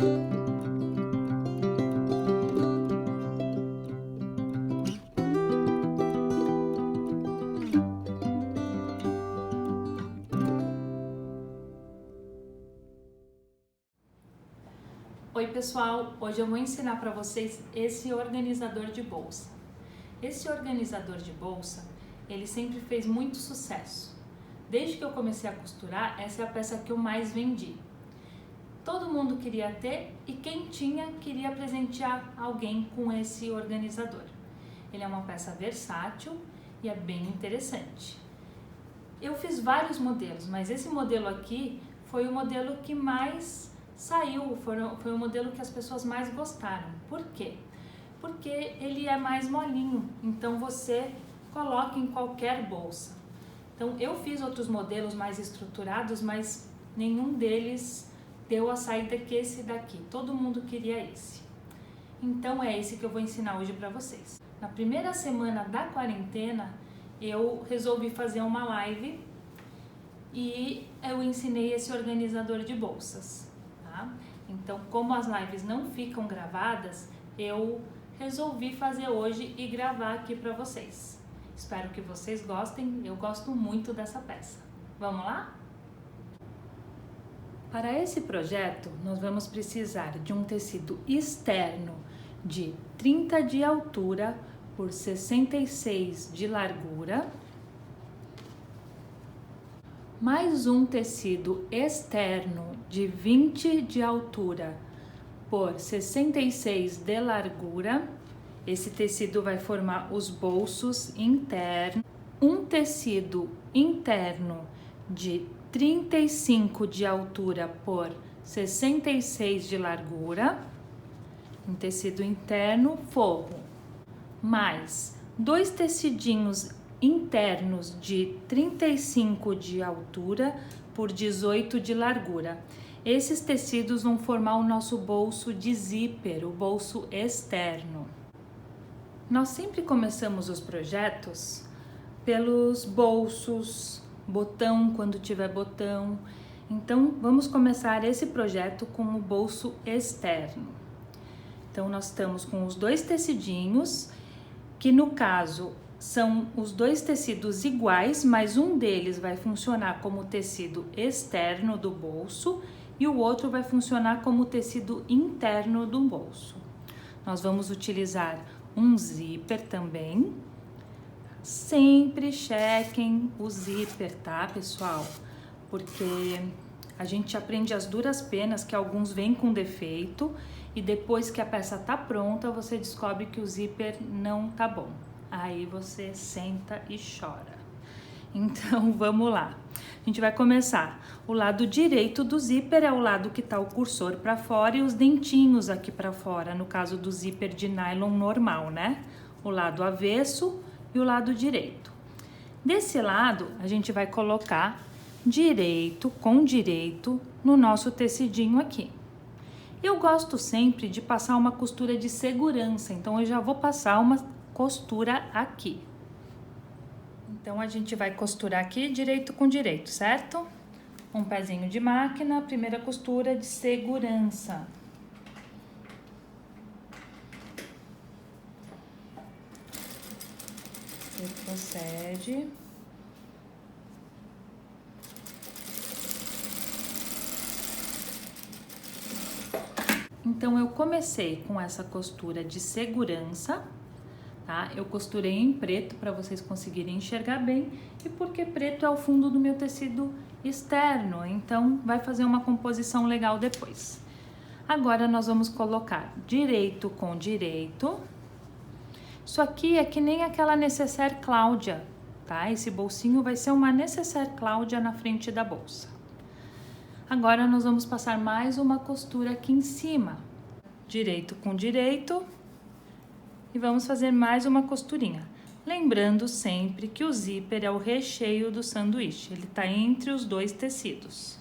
Oi pessoal, hoje eu vou ensinar para vocês esse organizador de bolsa. Esse organizador de bolsa, ele sempre fez muito sucesso. Desde que eu comecei a costurar, essa é a peça que eu mais vendi. Todo mundo queria ter e quem tinha queria presentear alguém com esse organizador. Ele é uma peça versátil e é bem interessante. Eu fiz vários modelos, mas esse modelo aqui foi o modelo que mais saiu, foi o modelo que as pessoas mais gostaram. Por quê? Porque ele é mais molinho, então você coloca em qualquer bolsa. Então eu fiz outros modelos mais estruturados, mas nenhum deles deu a saída que esse daqui. Todo mundo queria esse. Então é esse que eu vou ensinar hoje para vocês. Na primeira semana da quarentena, eu resolvi fazer uma live e eu ensinei esse organizador de bolsas. Então, como as lives não ficam gravadas, eu resolvi fazer hoje e gravar aqui para vocês. Espero que vocês gostem, eu gosto muito dessa peça. Vamos lá? Para esse projeto, nós vamos precisar de um tecido externo de 30 de altura por 66 de largura, mais um tecido externo de 20 de altura por 66 de largura. Esse tecido vai formar os bolsos internos. Um tecido interno de 35 de altura por 66 de largura. Um tecido interno forro. Mais dois tecidinhos internos de 35 de altura por 18 de largura. Esses tecidos vão formar o nosso bolso de zíper, o bolso externo. Nós sempre começamos os projetos pelos bolsos, botão quando tiver botão. Então vamos começar esse projeto com o bolso externo. Então nós estamos com os dois tecidinhos, que no caso são os dois tecidos iguais, mas um deles vai funcionar como tecido externo do bolso e o outro vai funcionar como tecido interno do bolso. Nós vamos utilizar um zíper também. Sempre chequem o zíper, tá, pessoal? Porque a gente aprende as duras penas que alguns vêm com defeito e depois que a peça tá pronta, você descobre que o zíper não tá bom. Aí você senta e chora. Então vamos lá. A gente vai começar. O lado direito do zíper é o lado que tá o cursor para fora e os dentinhos aqui para fora, no caso do zíper de nylon normal, né? O lado avesso e o lado direito. Desse lado, a gente vai colocar direito com direito no nosso tecidinho aqui. Eu gosto sempre de passar uma costura de segurança, então eu já vou passar uma costura aqui. Então a gente vai costurar aqui direito com direito, certo? Um pezinho de máquina, primeira costura de segurança. Você procede. Então eu comecei com essa costura de segurança. Tá? Eu costurei em preto para vocês conseguirem enxergar bem e porque preto é o fundo do meu tecido externo, então vai fazer uma composição legal depois. Agora nós vamos colocar direito com direito. Isso aqui é que nem aquela nécessaire Cláudia, tá? Esse bolsinho vai ser uma nécessaire Cláudia na frente da bolsa. Agora nós vamos passar mais uma costura aqui em cima. Direito com direito. E vamos fazer mais uma costurinha. Lembrando sempre que o zíper é o recheio do sanduíche, ele tá entre os dois tecidos.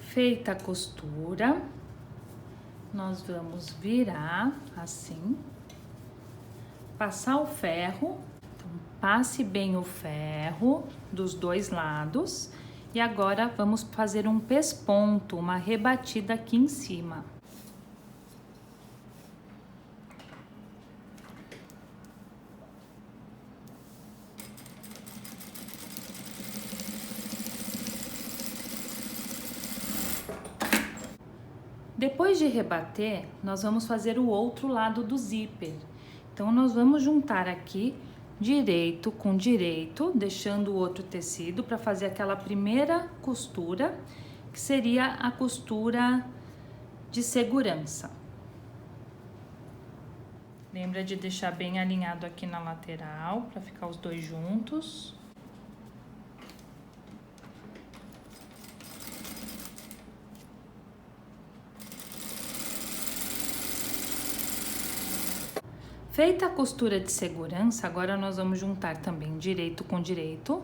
Feita a costura, nós vamos virar assim, passar o ferro, então, passe bem o ferro dos dois lados e agora vamos fazer um pesponto, uma rebatida aqui em cima. Depois de rebater, nós vamos fazer o outro lado do zíper. Então, nós vamos juntar aqui direito com direito, deixando o outro tecido para fazer aquela primeira costura, que seria a costura de segurança. Lembra de deixar bem alinhado aqui na lateral, para ficar os dois juntos. Feita a costura de segurança, agora nós vamos juntar também direito com direito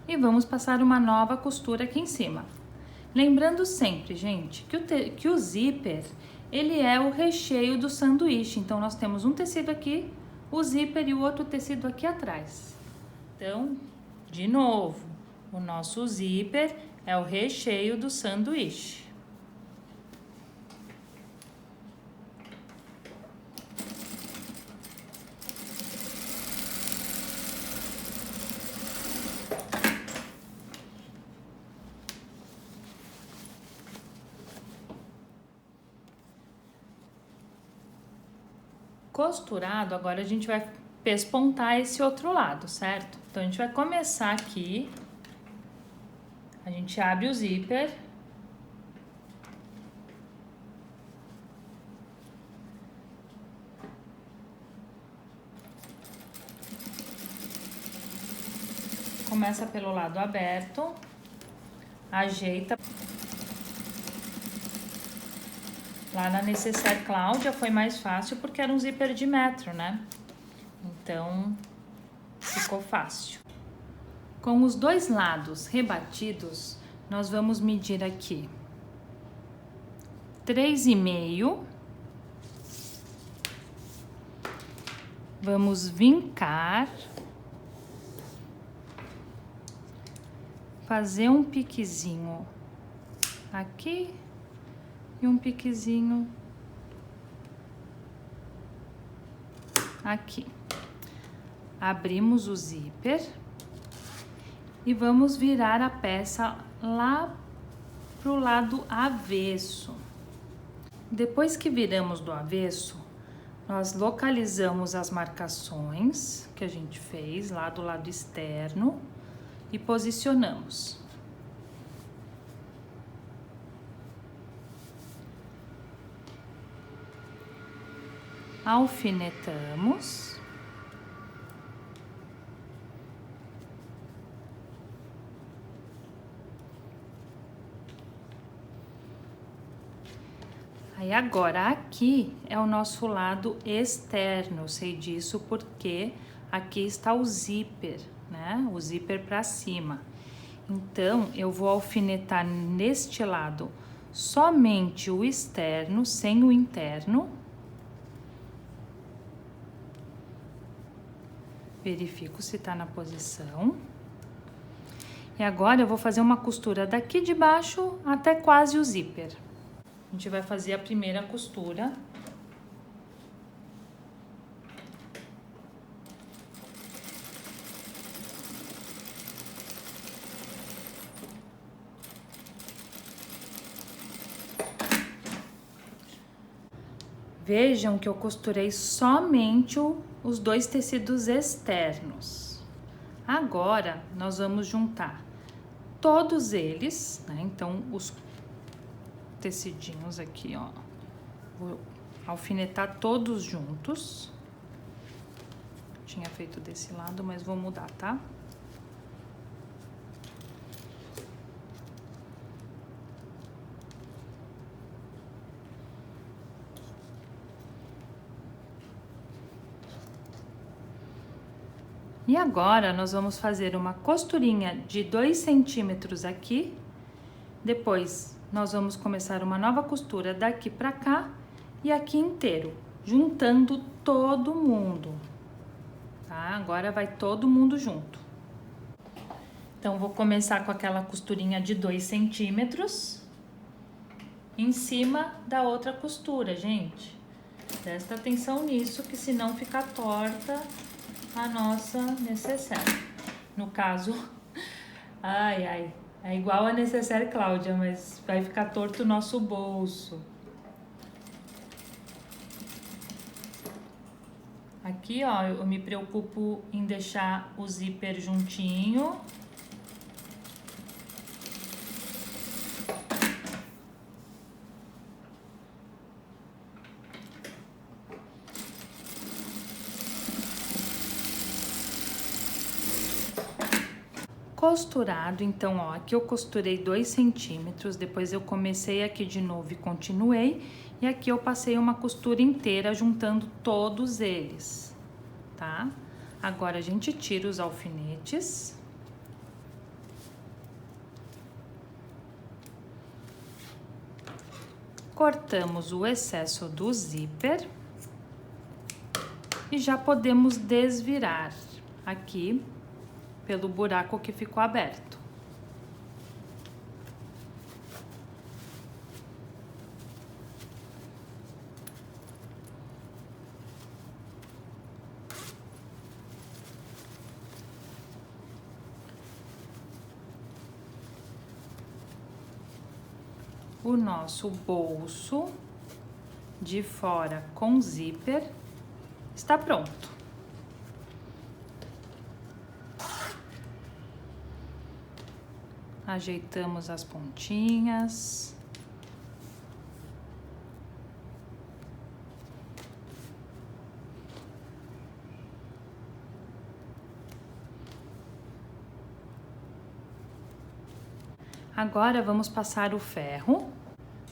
e vamos passar uma nova costura aqui em cima. Lembrando sempre, gente, que o zíper, ele é o recheio do sanduíche. Então, nós temos um tecido aqui, o zíper e o outro tecido aqui atrás. Então, de novo, o nosso zíper é o recheio do sanduíche. Costurado, agora a gente vai pespontar esse outro lado, certo? Então, a gente vai começar aqui, a gente abre o zíper, começa pelo lado aberto, ajeita. Lá na Necessaire Cláudia foi mais fácil porque era um zíper de metro, né? Então, ficou fácil. Com os dois lados rebatidos, nós vamos medir aqui 3,5. Vamos vincar. Fazer um piquezinho aqui. E um piquezinho aqui. Abrimos o zíper e vamos virar a peça lá pro lado avesso. Depois que viramos do avesso, nós localizamos as marcações que a gente fez lá do lado externo e posicionamos. Alfinetamos. Aí agora aqui é o nosso lado externo, eu sei disso porque aqui está o zíper, né? O zíper para cima. Então, eu vou alfinetar neste lado somente o externo, sem o interno. Verifico se tá na posição. E agora eu vou fazer uma costura daqui de baixo até quase o zíper. A gente vai fazer a primeira costura. Vejam que eu costurei somente os dois tecidos externos. Agora, nós vamos juntar todos eles, né? Então, os tecidinhos aqui, ó. Vou alfinetar todos juntos. Tinha feito desse lado, mas vou mudar, tá? E agora, nós vamos fazer uma costurinha de 2 centímetros aqui, depois nós vamos começar uma nova costura daqui pra cá e aqui inteiro, juntando todo mundo, tá? Agora vai todo mundo junto. Então, vou começar com aquela costurinha de 2 centímetros em cima da outra costura, gente. Presta atenção nisso, que senão fica torta a nossa necessaire. No caso, ai, é igual a necessaire Cláudia, mas vai ficar torto o nosso bolso. Aqui, ó, eu me preocupo em deixar o zíper juntinho. Costurado, então, ó, aqui eu costurei 2 centímetros, depois eu comecei aqui de novo e continuei, e aqui eu passei uma costura inteira juntando todos eles, tá? Agora a gente tira os alfinetes. Cortamos o excesso do zíper e já podemos desvirar aqui pelo buraco que ficou aberto. O nosso bolso de fora com zíper está pronto. Ajeitamos as pontinhas. Agora vamos passar o ferro.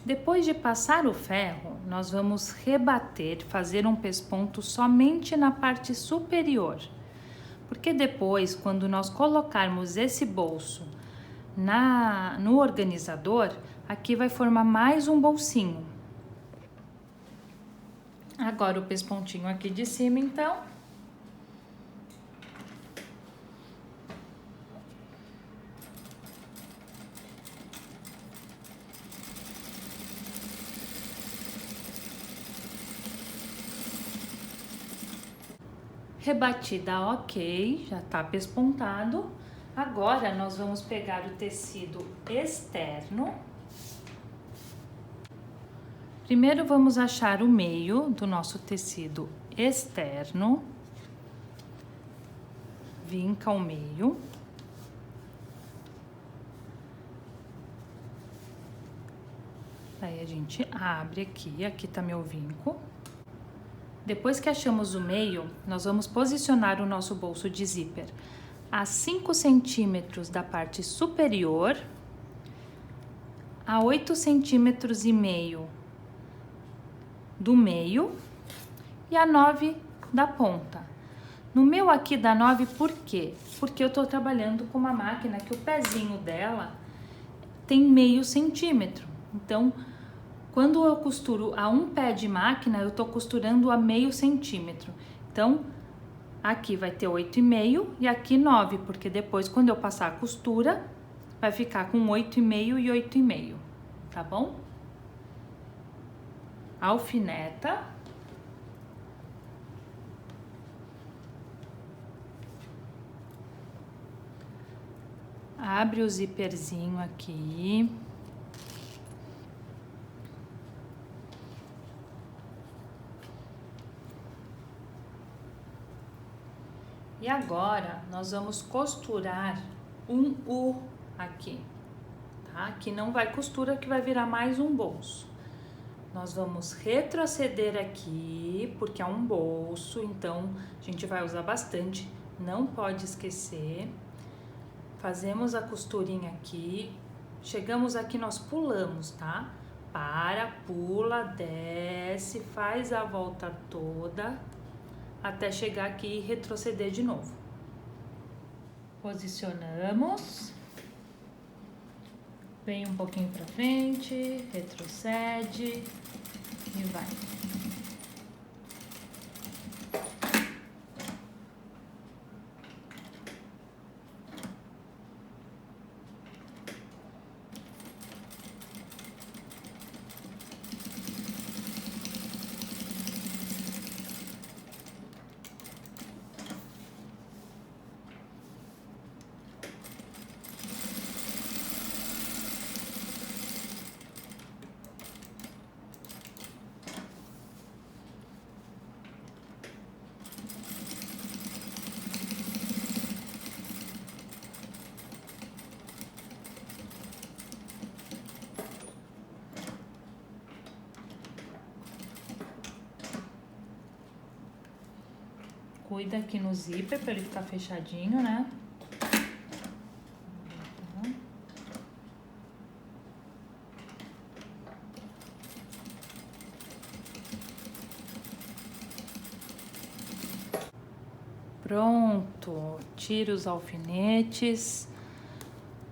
Depois de passar o ferro, nós vamos rebater, fazer um pesponto somente na parte superior. Porque depois, quando nós colocarmos esse bolso no organizador, aqui vai formar mais um bolsinho. Agora o pespontinho aqui de cima, então. Rebatida, ok, já tá pespontado. Agora, nós vamos pegar o tecido externo. Primeiro, vamos achar o meio do nosso tecido externo. Vinca o meio. Aí, a gente abre aqui tá meu vinco. Depois que achamos o meio, nós vamos posicionar o nosso bolso de zíper a 5 centímetros da parte superior, a 8 centímetros e meio do meio e a 9 da ponta. No meu aqui dá 9 por quê? Porque eu tô trabalhando com uma máquina que o pezinho dela tem meio centímetro. Então, quando eu costuro a um pé de máquina, eu tô costurando a meio centímetro. Então, aqui vai ter 8,5 e aqui 9, porque depois, quando eu passar a costura, vai ficar com 8,5 e 8,5, tá bom? Alfineta. Abre o zíperzinho aqui. E agora, nós vamos costurar um U aqui, tá? Que não vai costura, que vai virar mais um bolso. Nós vamos retroceder aqui, porque é um bolso, então a gente vai usar bastante, não pode esquecer. Fazemos a costurinha aqui, chegamos aqui, nós pulamos, tá? Para, pula, desce, faz a volta toda, até chegar aqui e retroceder de novo. Posicionamos. Vem um pouquinho pra frente, retrocede e vai. Cuida aqui no zíper para ele ficar fechadinho, né? Pronto, tira os alfinetes.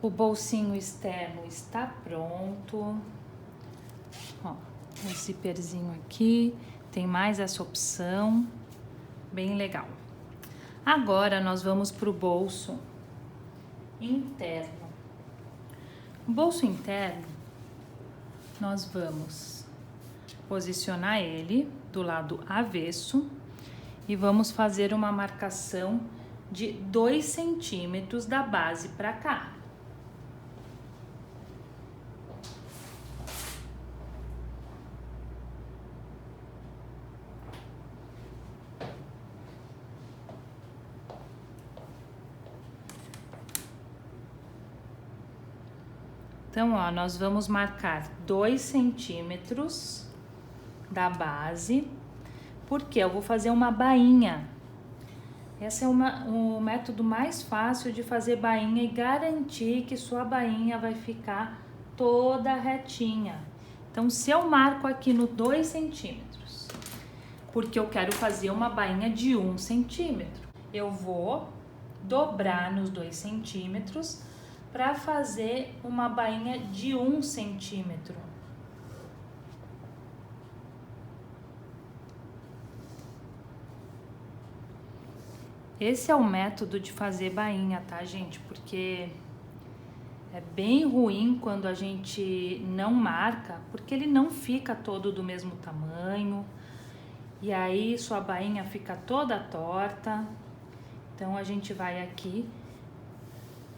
O bolsinho externo está pronto. Ó, o zíperzinho aqui, tem mais essa opção. Bem legal. Agora nós vamos para o bolso interno. O bolso interno, nós vamos posicionar ele do lado avesso e vamos fazer uma marcação de 2 centímetros da base para cá. Então, ó, nós vamos marcar 2 centímetros da base, porque eu vou fazer uma bainha. Esse é o método mais fácil de fazer bainha e garantir que sua bainha vai ficar toda retinha. Então, se eu marco aqui no 2 centímetros, porque eu quero fazer uma bainha de 1 centímetro, eu vou dobrar nos 2 centímetros para fazer uma bainha de 1 centímetro. Esse é o método de fazer bainha, tá, gente? Porque é bem ruim quando a gente não marca, porque ele não fica todo do mesmo tamanho. E aí sua bainha fica toda torta. Então a gente vai aqui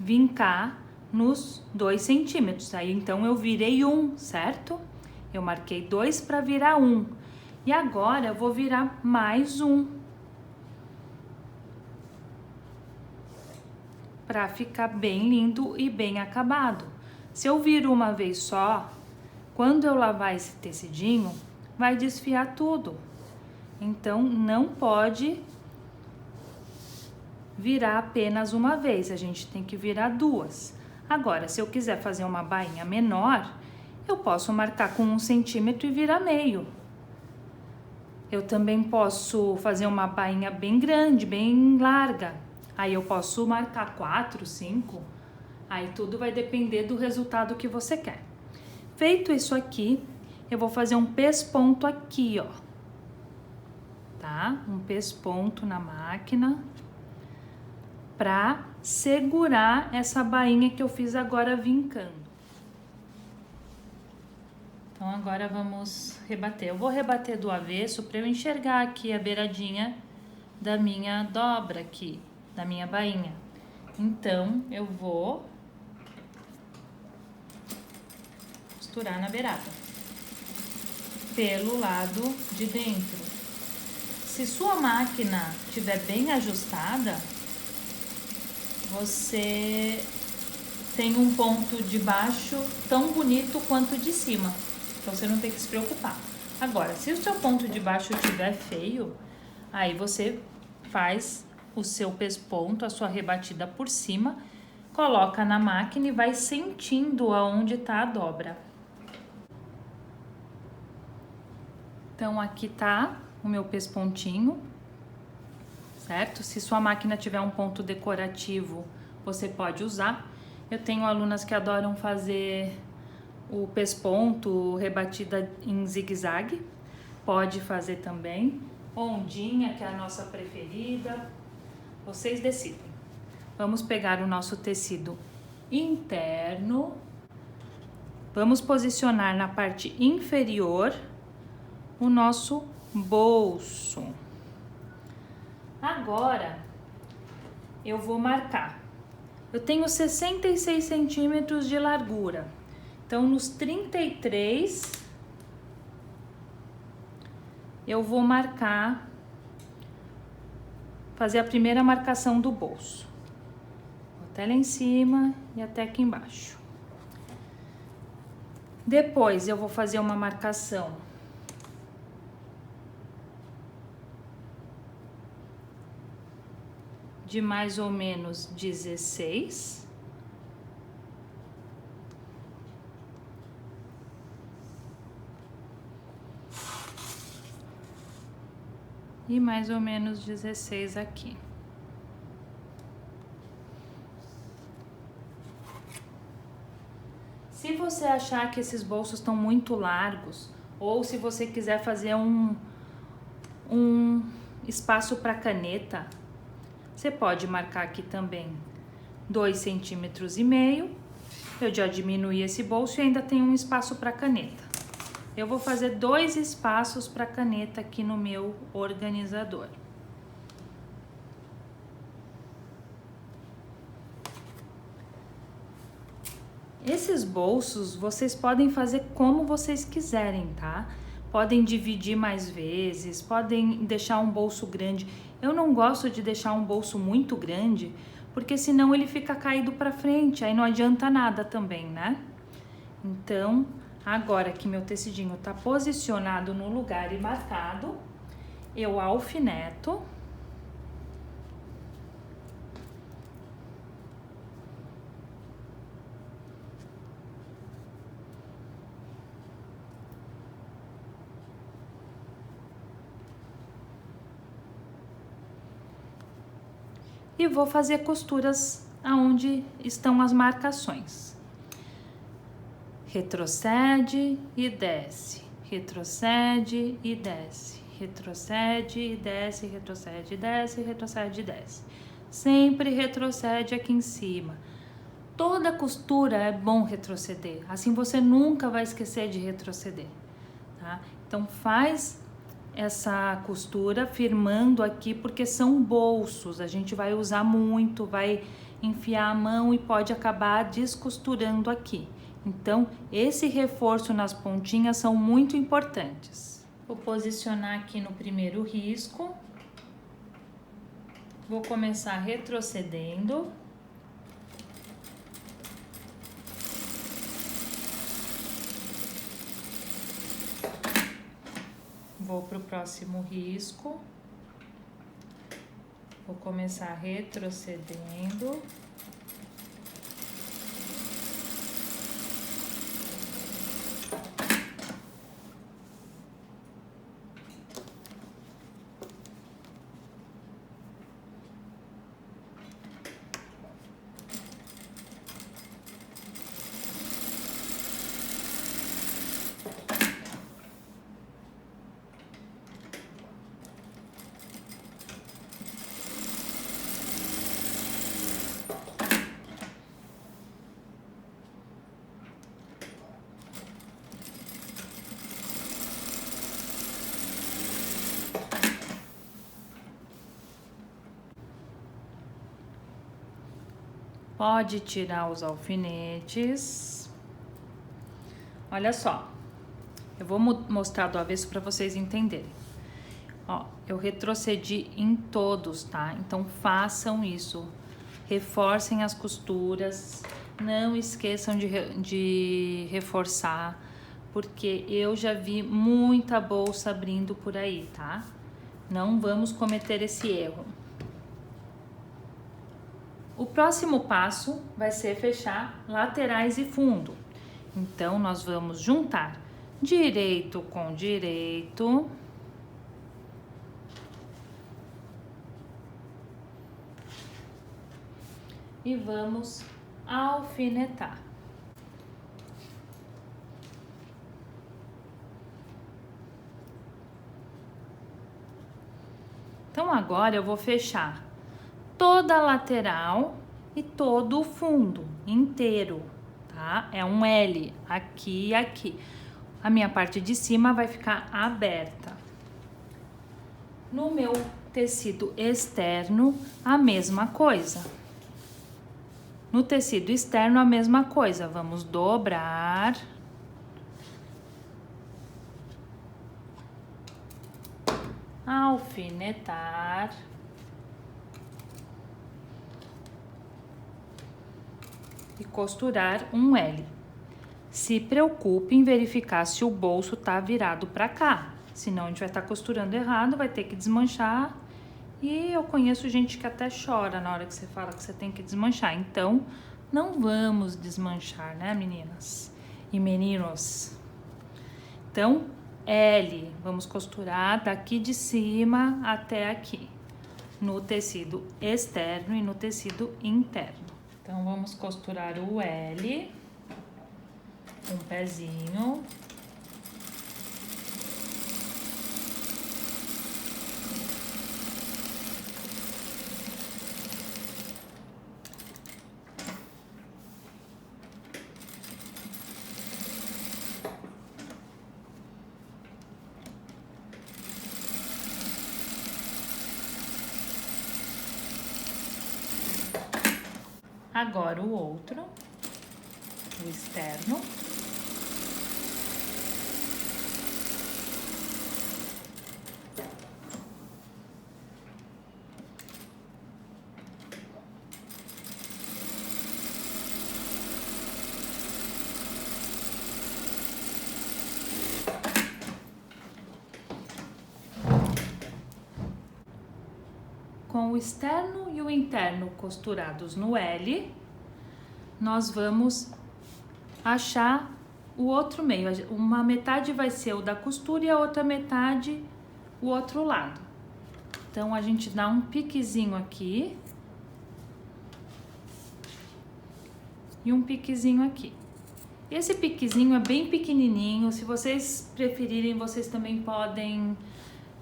vincar nos 2 centímetros. Aí então eu virei 1, certo? Eu marquei 2 para virar 1. E agora eu vou virar mais 1. Para ficar bem lindo e bem acabado. Se eu viro uma vez só, quando eu lavar esse tecidinho, vai desfiar tudo. Então não pode virar apenas uma vez, a gente tem que virar 2. Agora, se eu quiser fazer uma bainha menor, eu posso marcar com 1 centímetro e virar meio. Eu também posso fazer uma bainha bem grande, bem larga. Aí eu posso marcar 4, 5. Aí tudo vai depender do resultado que você quer. Feito isso aqui, eu vou fazer um pesponto aqui, ó. Tá? Um pesponto na máquina para segurar essa bainha que eu fiz agora vincando. Então agora vamos rebater. Eu vou rebater do avesso para eu enxergar aqui a beiradinha da minha dobra aqui, da minha bainha. Então eu vou costurar na beirada, pelo lado de dentro. Se sua máquina estiver bem ajustada, você tem um ponto de baixo tão bonito quanto de cima. Então você não tem que se preocupar. Agora, se o seu ponto de baixo estiver feio, aí você faz o seu pesponto, a sua rebatida por cima, coloca na máquina e vai sentindo aonde está a dobra. Então aqui tá o meu pespontinho, certo? Se sua máquina tiver um ponto decorativo, você pode usar. Eu tenho alunas que adoram fazer o pesponto rebatida em zigue-zague, pode fazer também. Ondinha, que é a nossa preferida, vocês decidem. Vamos pegar o nosso tecido interno, vamos posicionar na parte inferior o nosso bolso. Agora, eu vou marcar. Eu tenho 66 centímetros de largura, então nos 33 eu vou marcar, fazer a primeira marcação do bolso. Até lá em cima e até aqui embaixo. Depois eu vou fazer uma marcação de mais ou menos 16. E mais ou menos 16 aqui. Se você achar que esses bolsos estão muito largos, ou se você quiser fazer um espaço para caneta, você pode marcar aqui também 2,5 centímetros. Eu já diminuí esse bolso e ainda tem um espaço para caneta. Eu vou fazer 2 espaços para caneta aqui no meu organizador. Esses bolsos vocês podem fazer como vocês quiserem, tá? Podem dividir mais vezes, podem deixar um bolso grande. Eu não gosto de deixar um bolso muito grande, porque senão ele fica caído para frente, aí não adianta nada também, né? Então, agora que meu tecidinho tá posicionado no lugar e marcado, eu alfineto. E vou fazer costuras aonde estão as marcações. Retrocede e desce, retrocede e desce, retrocede e desce, retrocede e desce, retrocede e desce. Sempre retrocede aqui em cima. Toda costura é bom retroceder, assim você nunca vai esquecer de retroceder, tá? Então faz essa costura firmando aqui, porque são bolsos, a gente vai usar muito, vai enfiar a mão e pode acabar descosturando aqui. Então, esse reforço nas pontinhas são muito importantes. Vou posicionar aqui no primeiro risco. Vou começar retrocedendo. Vou para o próximo risco. Vou começar retrocedendo. Pode tirar os alfinetes. Olha só, eu vou mostrar do avesso para vocês entenderem. Ó, eu retrocedi em todos, tá? Então façam isso, reforcem as costuras, não esqueçam de reforçar, porque eu já vi muita bolsa abrindo por aí, tá? Não vamos cometer esse erro. O próximo passo vai ser fechar laterais e fundo. Então, nós vamos juntar direito com direito. E vamos alfinetar. Então, agora eu vou fechar toda a lateral e todo o fundo inteiro, tá? É um L aqui e aqui. A minha parte de cima vai ficar aberta. No meu tecido externo, a mesma coisa. No tecido externo, a mesma coisa. Vamos dobrar. Alfinetar. E costurar um L. Se preocupe em verificar se o bolso tá virado para cá. Senão a gente vai estar costurando errado, vai ter que desmanchar. E eu conheço gente que até chora na hora que você fala que você tem que desmanchar. Então, não vamos desmanchar, né, meninas e meninos? Então, L, vamos costurar daqui de cima até aqui, no tecido externo e no tecido interno. Então, vamos costurar o L, um pezinho. Agora o outro, o externo. Com o externo e o interno costurados no L, nós vamos achar o outro meio. Uma metade vai ser o da costura e a outra metade o outro lado. Então, a gente dá um piquezinho aqui e um piquezinho aqui. Esse piquezinho é bem pequenininho, se vocês preferirem, vocês também podem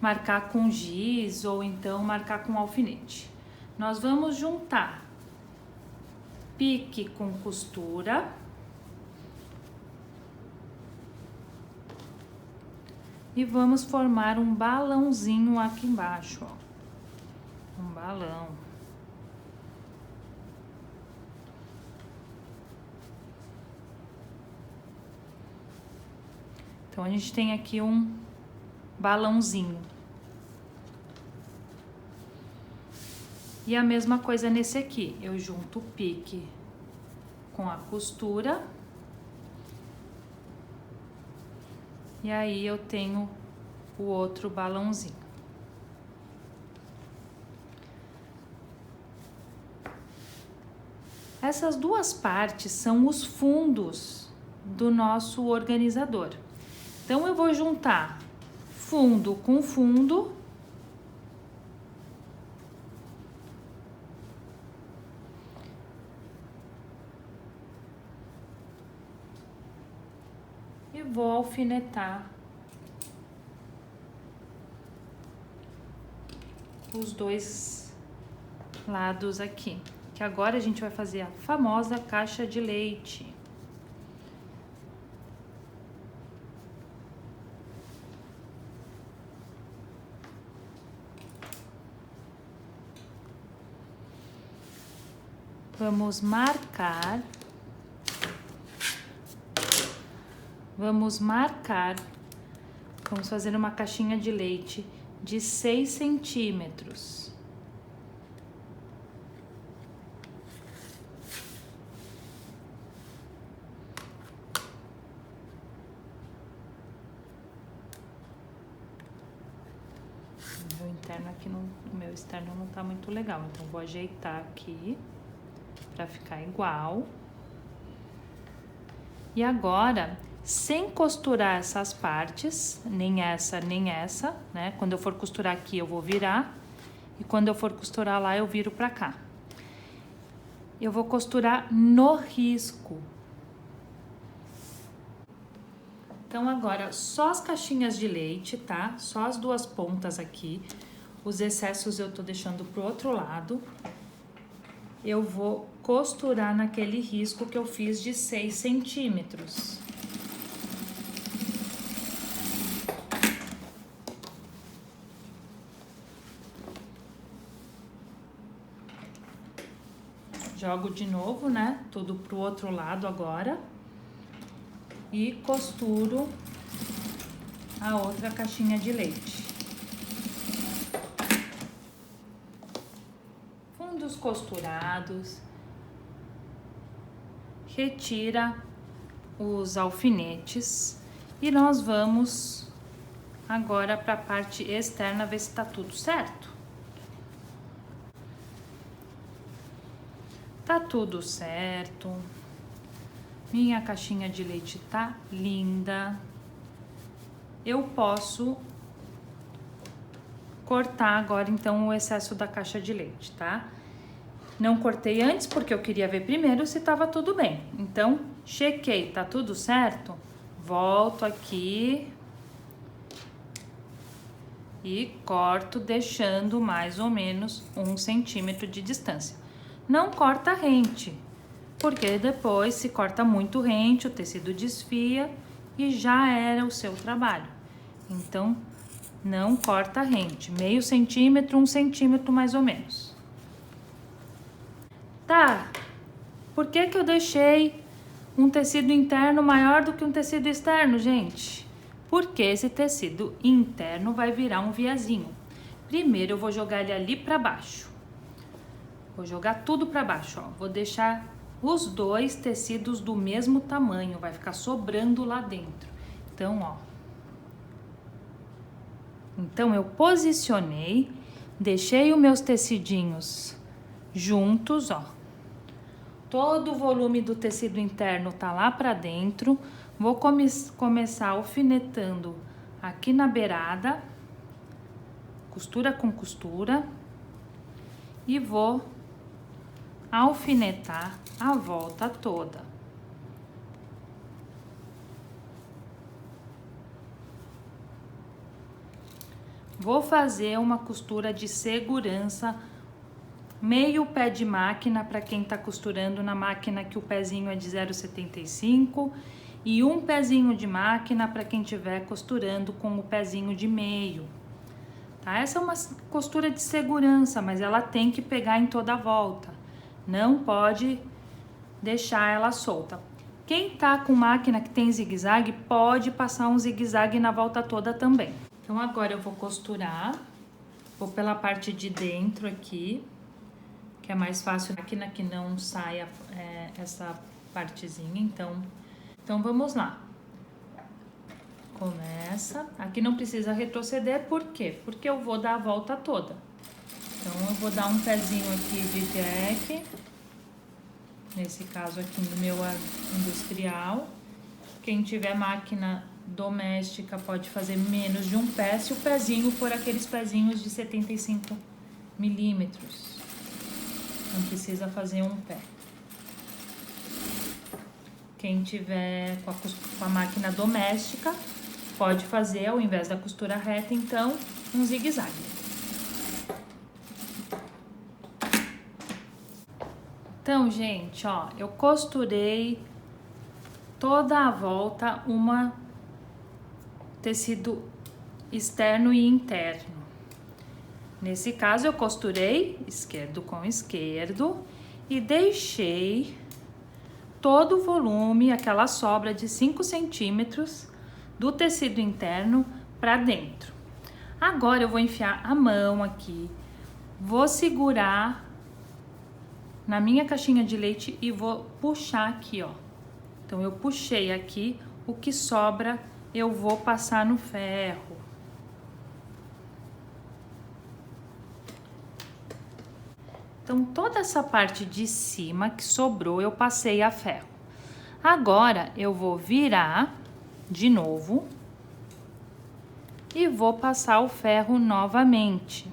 marcar com giz ou então marcar com alfinete. Nós vamos juntar pique com costura e vamos formar um balãozinho aqui embaixo, ó. Um balão. Então, a gente tem aqui um balãozinho. E a mesma coisa nesse aqui, eu junto o pique com a costura. E aí eu tenho o outro balãozinho. Essas duas partes são os fundos do nosso organizador. Então, eu vou juntar fundo com fundo. E vou alfinetar os dois lados aqui. Que agora a gente vai fazer a famosa caixa de leite. Vamos marcar. Vamos fazer uma caixinha de leite de 6 centímetros. O meu interno aqui, o meu externo não tá muito legal, então vou ajeitar aqui para ficar igual. E agora, sem costurar essas partes, nem essa, né? Quando eu for costurar aqui, eu vou virar. E quando eu for costurar lá, eu viro pra cá. Eu vou costurar no risco. Então, agora, só as caixinhas de leite, tá? Só as duas pontas aqui. Os excessos eu tô deixando pro outro lado. Eu vou costurar naquele risco que eu fiz de 6 centímetros. Jogo de novo, né? Tudo pro outro lado agora. E costuro a outra caixinha de leite. Fundos costurados. Retira os alfinetes e nós vamos agora para a parte externa ver se tá tudo certo. Tá tudo certo. Minha caixinha de leite tá linda. Eu posso cortar agora então o excesso da caixa de leite, tá? Não cortei antes porque eu queria ver primeiro se tava tudo bem. Então, chequei, tá tudo certo? Volto aqui e corto deixando mais ou menos 1 centímetro de distância. Não corta rente, porque depois se corta muito rente, o tecido desfia e já era o seu trabalho. Então, não corta rente, meio centímetro, 1 centímetro mais ou menos. Tá, por que que eu deixei um tecido interno maior do que um tecido externo, gente? Porque esse tecido interno vai virar um viazinho. Primeiro eu vou jogar ele ali pra baixo. Vou jogar tudo pra baixo, ó. Vou deixar os dois tecidos do mesmo tamanho, vai ficar sobrando lá dentro. Então, ó. Então, eu posicionei, deixei os meus tecidinhos juntos, ó. Todo o volume do tecido interno tá lá pra dentro. Vou começar alfinetando aqui na beirada, costura com costura, e vou alfinetar a volta toda. Vou fazer uma costura de segurança, meio pé de máquina para quem tá costurando na máquina que o pezinho é de 0,75 e um pezinho de máquina para quem tiver costurando com o pezinho de meio. Tá? Essa é uma costura de segurança, mas ela tem que pegar em toda a volta. Não pode deixar ela solta. Quem tá com máquina que tem zigue-zague pode passar um zigue-zague na volta toda também. Então agora eu vou costurar, vou pela parte de dentro aqui, que é mais fácil, máquina que não saia essa partezinha, então vamos lá. Começa, aqui não precisa retroceder, por quê? Porque eu vou dar a volta toda. Então eu vou dar um pezinho aqui de jack, nesse caso aqui no meu industrial. Quem tiver máquina doméstica pode fazer menos de um pé, se o pezinho for aqueles pezinhos de 75 milímetros. Não precisa fazer um pé. Quem tiver com a máquina doméstica pode fazer, ao invés da costura reta, então, um zigue-zague. Então, gente, ó, eu costurei toda a volta tecido externo e interno. Nesse caso, eu costurei esquerdo com esquerdo e deixei todo o volume, aquela sobra de 5 centímetros do tecido interno para dentro. Agora, eu vou enfiar a mão aqui, vou segurar na minha caixinha de leite e vou puxar aqui, ó. Então, eu puxei aqui, o que sobra eu vou passar no ferro. Então, toda essa parte de cima que sobrou, eu passei a ferro. Agora, eu vou virar de novo e vou passar o ferro novamente.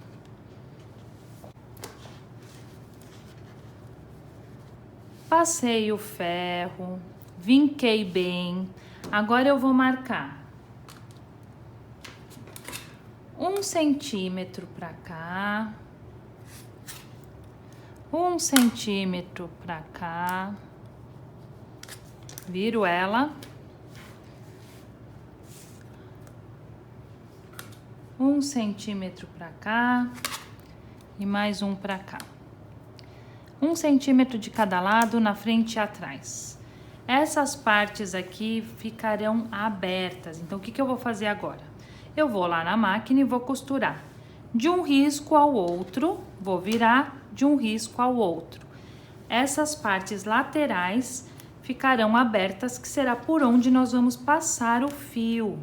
Passei o ferro, vinquei bem. Agora, eu vou marcar 1 1 centímetro para cá, 1 centímetro para cá, viro ela, 1 centímetro para cá e mais um para cá. 1 centímetro de cada lado, na frente e atrás. Essas partes aqui ficarão abertas. Então, o que eu vou fazer agora? Eu vou lá na máquina e vou costurar de um risco ao outro, vou virar de um risco ao outro. Essas partes laterais ficarão abertas, que será por onde nós vamos passar o fio,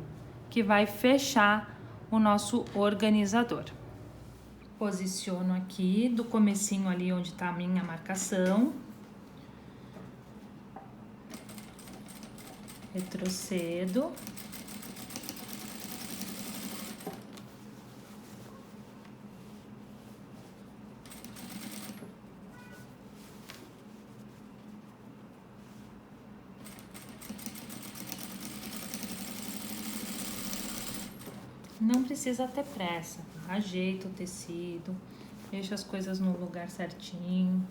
que vai fechar o nosso organizador. Posiciono aqui do comecinho ali onde tá a minha marcação. Retrocedo. Não precisa ter pressa, ajeita o tecido, deixa as coisas no lugar certinho.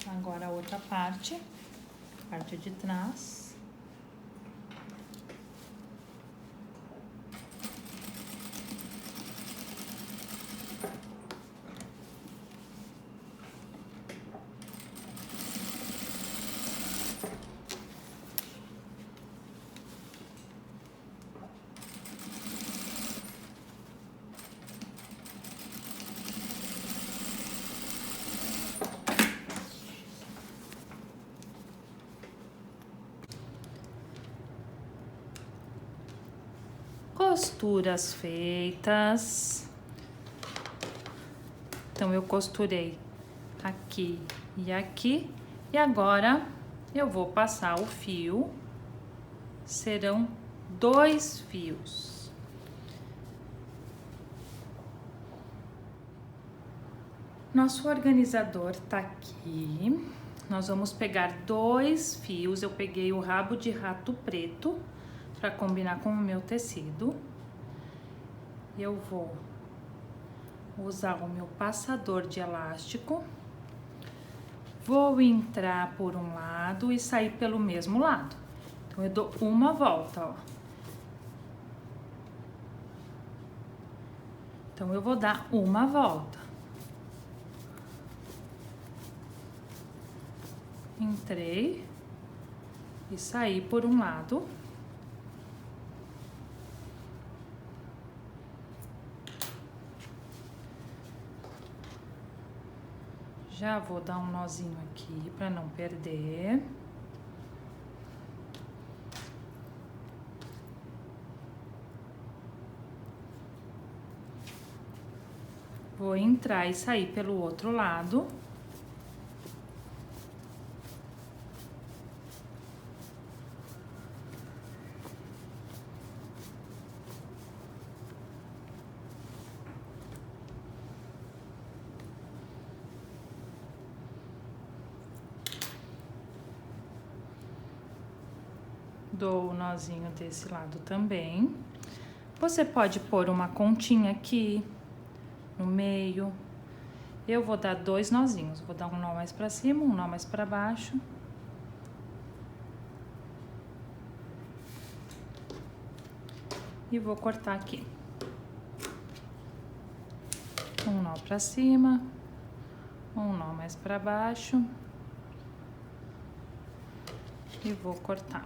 Agora a outra parte de trás. Costuras feitas. Então, eu costurei aqui e aqui. E agora, eu vou passar o fio. Serão 2 fios. Nosso organizador tá aqui. Nós vamos pegar 2 fios. Eu peguei o rabo de rato preto para combinar com o meu tecido. Eu vou usar o meu passador de elástico. Vou entrar por um lado e sair pelo mesmo lado. Então, eu dou uma volta, ó. Então, eu vou dar uma volta. Entrei e saí por um lado. Já vou dar um nozinho aqui para não perder. Vou entrar e sair pelo outro lado. Dou o nozinho desse lado também. Você pode pôr uma continha aqui no meio. Eu vou dar 2 nozinhos. Vou dar um nó mais pra cima, um nó mais pra baixo. E vou cortar aqui. Um nó pra cima, um nó mais pra baixo. E vou cortar.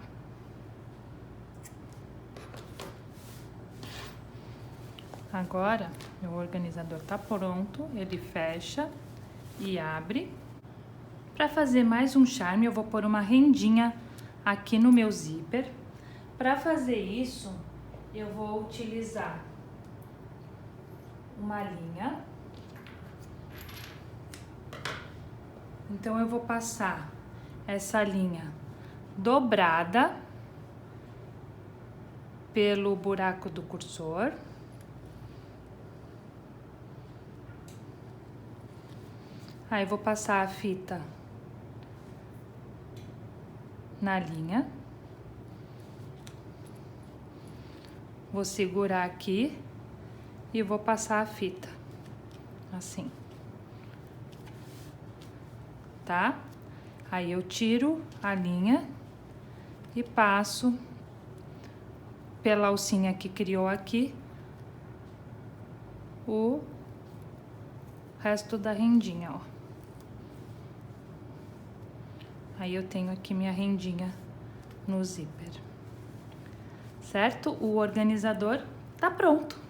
Agora, meu organizador tá pronto, ele fecha e abre. Para fazer mais um charme, eu vou pôr uma rendinha aqui no meu zíper. Para fazer isso, eu vou utilizar uma linha. Então, eu vou passar essa linha dobrada pelo buraco do cursor. Aí, vou passar a fita na linha. Vou segurar aqui e vou passar a fita, assim. Tá? Aí eu tiro a linha e passo pela alcinha que criou aqui o resto da rendinha, ó. Aí eu tenho aqui minha rendinha no zíper. Certo? O organizador tá pronto.